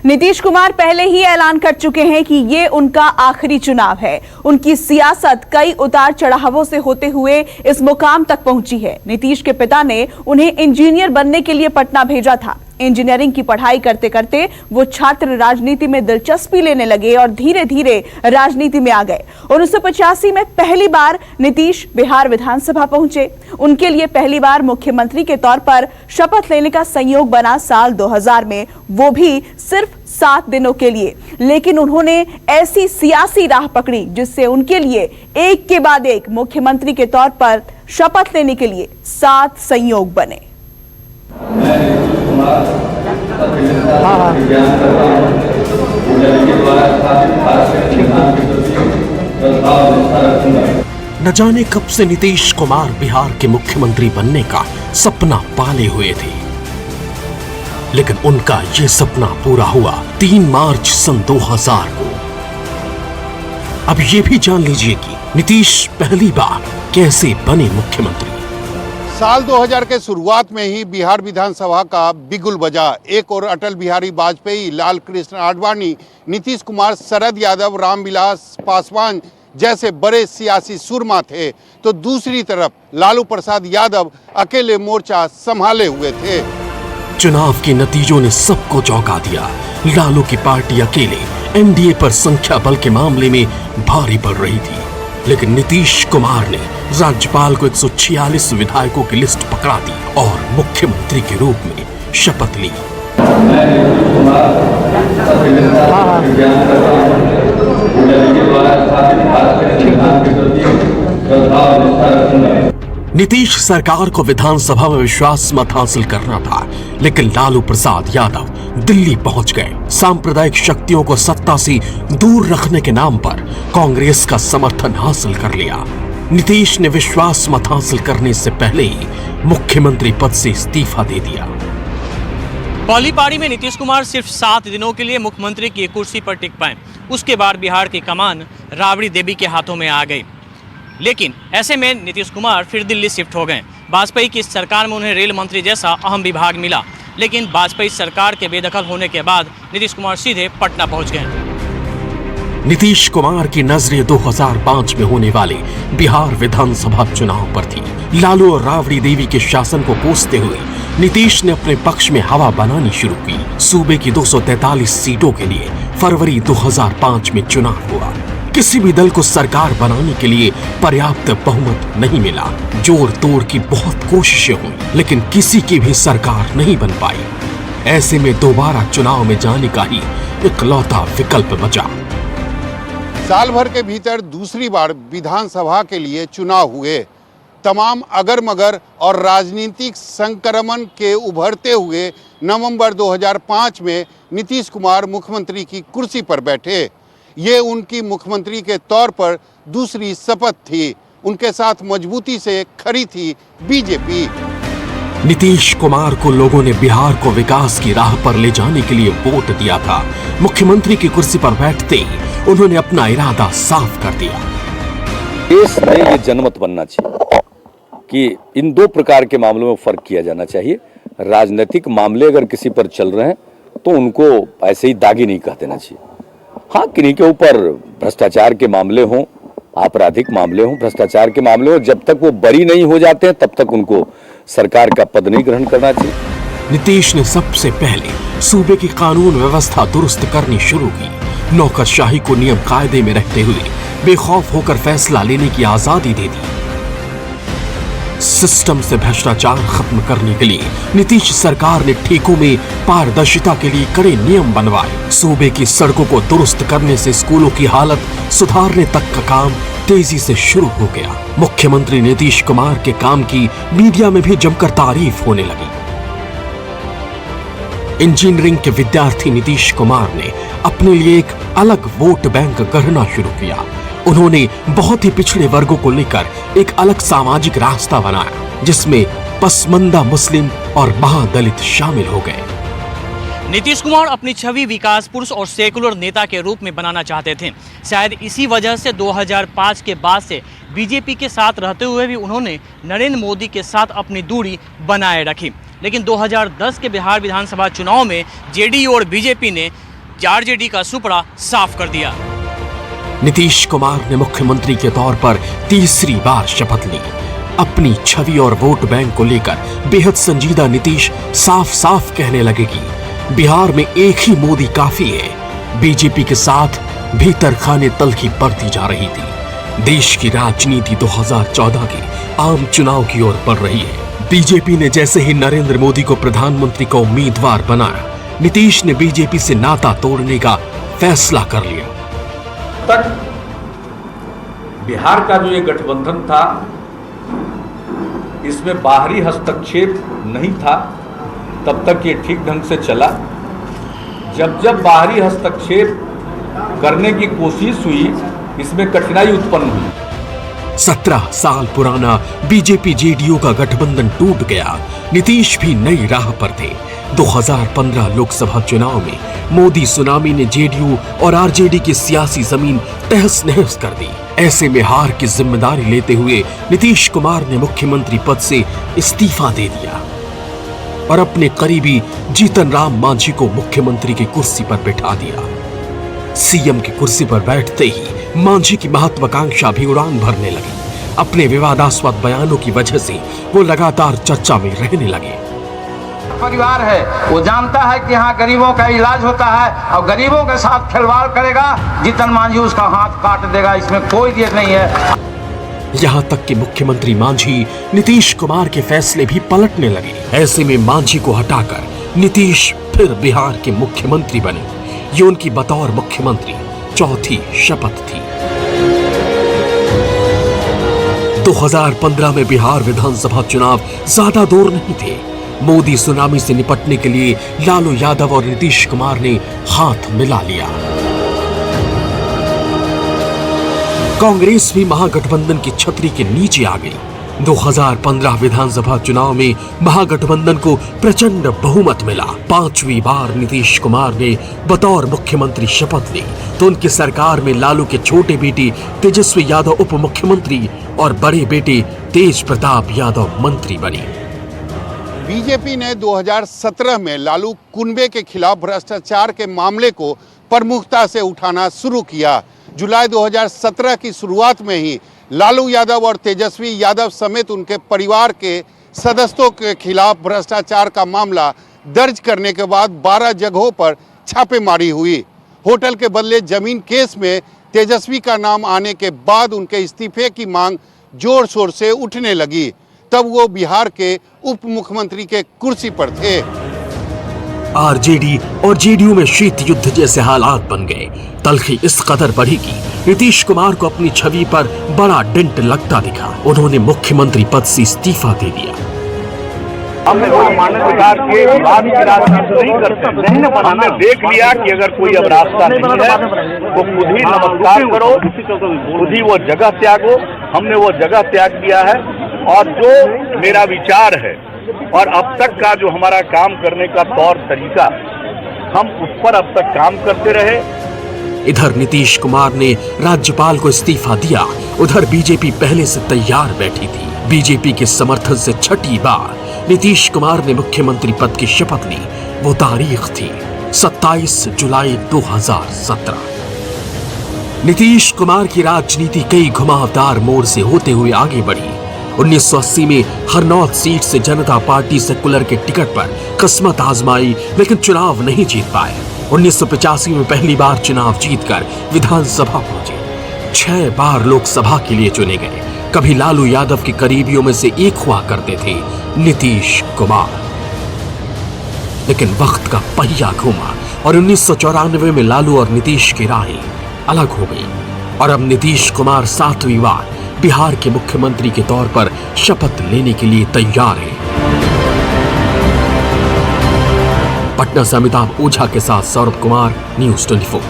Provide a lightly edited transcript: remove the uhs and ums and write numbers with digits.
नीतीश कुमार पहले ही ऐलान कर चुके हैं कि ये उनका आखिरी चुनाव है। उनकी सियासत कई उतार चढ़ावों से होते हुए इस मुकाम तक पहुंची है। नीतीश के पिता ने उन्हें इंजीनियर बनने के लिए पटना भेजा था। इंजीनियरिंग की पढ़ाई करते करते वो छात्र राजनीति में दिलचस्पी लेने लगे और धीरे धीरे राजनीति में आ गए। 1985 में पहली बार नीतीश बिहार विधानसभा पहुंचे। उनके लिए पहली बार मुख्यमंत्री के तौर पर शपथ लेने का संयोग बना साल 2000 में, वो भी सिर्फ 7 दिनों के लिए। लेकिन उन्होंने ऐसी सियासी राह पकड़ी जिससे उनके लिए एक के बाद एक मुख्यमंत्री के तौर पर शपथ लेने के लिए 7 संयोग बने। न जाने कब से नीतीश कुमार बिहार के मुख्यमंत्री बनने का सपना पाले हुए थे, लेकिन उनका यह सपना पूरा हुआ 3 मार्च सन 2000 को। अब ये भी जान लीजिए कि नीतीश पहली बार कैसे बने मुख्यमंत्री। साल 2000 के शुरुआत में ही बिहार विधानसभा का बिगुल बजा। एक और अटल बिहारी वाजपेयी, लाल कृष्ण आडवाणी, नीतीश कुमार, शरद यादव, रामविलास पासवान जैसे बड़े सियासी सुरमा थे, तो दूसरी तरफ लालू प्रसाद यादव अकेले मोर्चा संभाले हुए थे। चुनाव के नतीजों ने सबको चौंका दिया। लालू की पार्टी अकेले एनडीए पर संख्या बल के मामले में भारी पड़ रही थी, लेकिन नीतीश कुमार ने राज्यपाल को 146 विधायकों की लिस्ट पकड़ा दी और मुख्यमंत्री के रूप में शपथ ली। नीतीश सरकार को विधानसभा में विश्वास मत हासिल करना था, लेकिन लालू प्रसाद यादव दिल्ली पहुंच गए। सांप्रदायिक शक्तियों को सत्ता से दूर रखने के नाम पर कांग्रेस का समर्थन हासिल कर लिया। नीतीश ने विश्वास मत हासिल करने से पहले ही मुख्यमंत्री पद से इस्तीफा दे दिया। पहली पारी में नीतीश कुमार सिर्फ 7 दिनों के लिए मुख्यमंत्री की कुर्सी पर टिक पाए। उसके बाद बिहार की कमान राबड़ी देवी के हाथों में आ गई। लेकिन ऐसे में नीतीश कुमार फिर दिल्ली शिफ्ट हो गए। वाजपेयी की सरकार में उन्हें रेल मंत्री जैसा अहम विभाग मिला, लेकिन वाजपेयी सरकार के बेदखल होने के बाद नीतीश कुमार सीधे पटना पहुंच गए। नीतीश कुमार की नजरें 2005 में होने वाले बिहार विधानसभा चुनाव पर थी। लालू और राबड़ी देवी के शासन को कोसते हुए नीतीश ने अपने पक्ष में हवा बनानी शुरू की। सूबे की 243 सीटों के लिए फरवरी 2005 में चुनाव हुआ। किसी भी दल को सरकार बनाने के लिए पर्याप्त बहुमत नहीं मिला। जोड़ तोड़ की बहुत कोशिशें हुई, लेकिन किसी की भी सरकार नहीं बन पाई। ऐसे में दोबारा चुनाव में जाने का ही इकलौता विकल्प बचा। साल भर के भीतर दूसरी बार विधानसभा के लिए चुनाव हुए। तमाम अगर मगर और राजनीतिक संक्रमण के उभरते हुए नवंबर 2005 में नीतीश कुमार मुख्यमंत्री की कुर्सी पर बैठे। ये उनकी मुख्यमंत्री के तौर पर दूसरी शपथ थी। उनके साथ मजबूती से खड़ी थी बीजेपी। नीतीश कुमार को लोगों ने बिहार को विकास की राह पर ले जाने के लिए वोट दिया था। मुख्यमंत्री की कुर्सी पर बैठते ही उन्होंने अपना इरादा साफ कर दिया। देश में ये जनमत बनना चाहिए कि इन 2 प्रकार के मामलों में फर्क किया जाना चाहिए। राजनीतिक मामले अगर किसी पर चल रहे हैं तो उनको ऐसे ही दागी नहीं कह देना चाहिए। हाँ, किन्हीं के ऊपर भ्रष्टाचार के मामले हों, आपराधिक मामले हों, भ्रष्टाचार के मामले हों, जब तक वो बरी नहीं हो जाते हैं तब तक उनको सरकार का पद नहीं ग्रहण करना चाहिए। नीतीश ने सबसे पहले सूबे की कानून व्यवस्था दुरुस्त करनी शुरू की। नौकरशाही को नियम कायदे में रहते हुए बेखौफ होकर फैसला लेने की आजादी दे दी। सिस्टम से भ्रष्टाचार खत्म करने के लिए नीतीश सरकार ने ठेकों में पारदर्शिता के लिए कड़े नियम बनवाए। सूबे की सड़कों को दुरुस्त करने से स्कूलों की हालत सुधारने तक का काम तेजी से शुरू हो गया। मुख्यमंत्री नीतीश कुमार के काम की मीडिया में भी जमकर तारीफ होने लगी। इंजीनियरिंग के विद्यार्थी नीतीश कुमार ने अपने लिए एक अलग वोट बैंक गढ़ना शुरू किया। उन्होंने बहुत ही पिछड़े वर्गों को लेकर एक अलग सामाजिक रास्ता बनाया, जिसमें पसमंदा मुस्लिम और महादलित शामिल हो गए। नीतीश कुमार अपनी छवि विकास पुरुष और सेकुलर नेता के रूप में बनाना चाहते थे। शायद इसी वजह से 2005 के बाद से बीजेपी के साथ रहते हुए भी उन्होंने नरेंद्र मोदी के साथ अपनी दूरी बनाए रखी। लेकिन 2010 के बिहार विधानसभा चुनाव में जेडीयू और बीजेपी ने आरजेडी का सुपड़ा साफ कर दिया। नीतीश कुमार ने मुख्यमंत्री के तौर पर तीसरी बार शपथ ली। अपनी छवि और वोट बैंक को लेकर बेहद संजीदा नीतीश साफ साफ कहने लगे कि बिहार में एक ही मोदी काफी है। बीजेपी के साथ भीतर खाने तलखी बढ़ती जा रही थी। देश की राजनीति 2014 के आम चुनाव की ओर बढ़ रही है। बीजेपी ने जैसे ही नरेंद्र मोदी को प्रधानमंत्री का उम्मीदवार बनाया, नीतीश ने बीजेपी से नाता तोड़ने का फैसला कर लिया। तक बिहार का जो ये गठबंधन था, इसमें बाहरी हस्तक्षेप नहीं था, तब तक ये ठीक ढंग से चला। जब बाहरी हस्तक्षेप करने की कोशिश हुई, इसमें कठिनाई उत्पन्न हुई। 17 साल पुराना बीजेपी जेडीयू का गठबंधन टूट गया। नीतीश भी नई राह पर थे। 2015 लोकसभा चुनाव में मोदी सुनामी ने जेडीयू और आरजेडी की सियासी जमीन तहस नहस कर दी। ऐसे में हार की जिम्मेदारी लेते हुए नीतीश कुमार ने मुख्यमंत्री पद से इस्तीफा दे दिया और अपने करीबी जीतन राम मांझी को मुख्यमंत्री की कुर्सी पर बैठा दिया। सीएम की कुर्सी पर बैठते ही मांझी की महत्वाकांक्षा भी उड़ान भरने लगी। अपने विवादास्पद बयानों की वजह से वो लगातार चर्चा में रहने लगे। परिवार है, वो जानता है कि यहाँ गरीबों का इलाज होता है और गरीबों के साथ खिलवाड़ करेगा, जीतन मांझी उसका हाथ काट देगा, इसमें कोई देर नहीं है। यहाँ तक कि मुख्यमंत्री मांझी नीतीश कुमार के फैसले भी पलटने लगे। ऐसे में मांझी को हटाकर नीतीश फिर बिहार के मुख्यमंत्री बने। ये उनकी बतौर मुख्यमंत्री चौथी शपथ थी। 2015 में बिहार विधानसभा चुनाव ज्यादा दूर नहीं थे। मोदी सुनामी से निपटने के लिए लालू यादव और नीतीश कुमार ने हाथ मिला लिया। कांग्रेस भी महागठबंधन की छतरी के नीचे आ गई। 2015 विधानसभा चुनाव में महागठबंधन को प्रचंड बहुमत मिला। 5वीं बार नीतीश कुमार ने बतौर मुख्यमंत्री शपथ ली तो उनकी सरकार में लालू के छोटे बेटे तेजस्वी यादव उप मुख्यमंत्री और बड़े बेटे तेज प्रताप यादव मंत्री बने। बीजेपी ने 2017 में लालू कुनबे के खिलाफ भ्रष्टाचार के मामले को प्रमुखता से उठाना शुरू किया। जुलाई 2017 की शुरुआत में ही लालू यादव और तेजस्वी यादव समेत उनके परिवार के सदस्यों के खिलाफ भ्रष्टाचार का मामला दर्ज करने के बाद 12 जगहों पर छापेमारी हुई। होटल के बदले जमीन केस में तेजस्वी का नाम आने के बाद उनके इस्तीफे की मांग जोर शोर से उठने लगी। तब वो बिहार के उप मुख्यमंत्री के कुर्सी पर थे। आरजेडी और जेडीयू में शीत युद्ध जैसे हालात बन गए। तलखी इस कदर बढ़ी कि नीतीश कुमार को अपनी छवि पर बड़ा डेंट लगता दिखा। उन्होंने मुख्यमंत्री पद से इस्तीफा दे दिया। हमने सरकार के विवाद की राजनीति नहीं करते। हमने देख लिया कि अगर कोई अब रास्ता नहीं है तो खुद ही नमस्कार करो, खुद ही वो जगह त्यागो। हमने वो जगह त्याग दिया है और जो मेरा विचार है और अब तक का जो हमारा काम करने का तौर तरीका, हम उस पर अब तक काम करते रहे। इधर नीतीश कुमार ने राज्यपाल को इस्तीफा दिया, उधर बीजेपी पहले से तैयार बैठी थी। बीजेपी के समर्थन से छठी बार नीतीश कुमार ने मुख्यमंत्री पद की शपथ ली। वो तारीख थी 27 जुलाई 2017। नीतीश कुमार की राजनीति कई घुमावदार मोड़ से होते हुए आगे बढ़ी। 1980 में हरनौत सीट से जनता पार्टी सेकुलर के टिकट पर किस्मत आजमाई, लेकिन चुनाव नहीं जीत पाए। 1985 में पहली बार चुनाव जीतकर विधानसभा पहुंचे। 6 बार लोकसभा के लिए चुने गए। कभी लालू यादव के करीबियों में से एक हुआ करते थे नीतीश कुमार। लेकिन वक्त का पहिया घूमा और 1994 में लालू और नीतीश की राहें अलग हो गई और अब नीतीश कुमार 7वीं बार बिहार के मुख्यमंत्री के तौर पर शपथ लेने के लिए तैयार हैं। पटना से अमिताभ ओझा के साथ सौरभ कुमार, न्यूज़ 24।